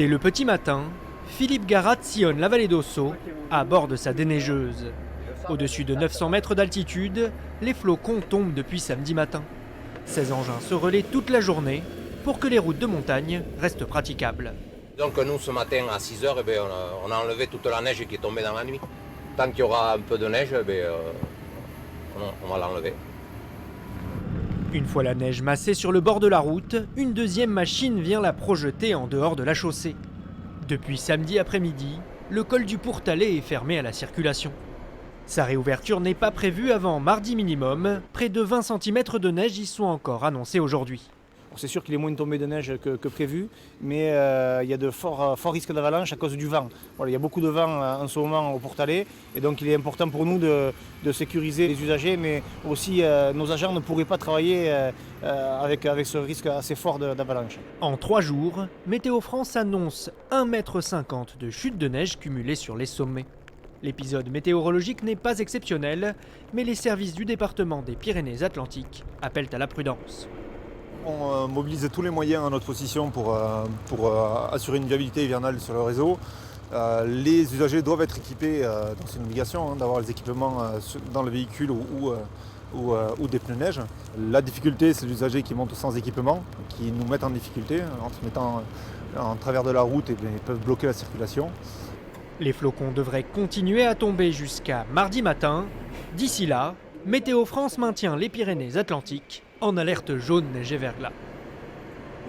Dès le petit matin, Philippe Garat sillonne la vallée d'Ossau à bord de sa déneigeuse. Au-dessus de 900 mètres d'altitude, les flocons tombent depuis samedi matin. 16 engins se relaient toute la journée pour que les routes de montagne restent praticables. Donc nous, ce matin à 6 h, on a enlevé toute la neige qui est tombée dans la nuit. Tant qu'il y aura un peu de neige, on va l'enlever. Une fois la neige massée sur le bord de la route, une deuxième machine vient la projeter en dehors de la chaussée. Depuis samedi après-midi, le col du Pourtalais est fermé à la circulation. Sa réouverture n'est pas prévue avant mardi minimum. Près de 20 cm de neige y sont encore annoncés aujourd'hui. C'est sûr qu'il est moins tombé de neige que prévu, mais il y a de forts risques d'avalanche à cause du vent. Voilà, il y a beaucoup de vent en ce moment au Pourtalais, et donc il est important pour nous de sécuriser les usagers, mais aussi nos agents ne pourraient pas travailler avec ce risque assez fort d'avalanche. En 3 jours, Météo France annonce 1,50 m de chute de neige cumulée sur les sommets. L'épisode météorologique n'est pas exceptionnel, mais les services du département des Pyrénées-Atlantiques appellent à la prudence. On mobilise tous les moyens à notre position pour assurer une viabilité hivernale sur le réseau. Les usagers doivent être équipés, donc c'est une obligation d'avoir les équipements dans le véhicule ou des pneus neige. La difficulté, c'est les usagers qui montent sans équipement, qui nous mettent en difficulté en se mettant en travers de la route et peuvent bloquer la circulation. Les flocons devraient continuer à tomber jusqu'à mardi matin. D'ici là, Météo France maintient les Pyrénées-Atlantiques en alerte jaune neige et verglas.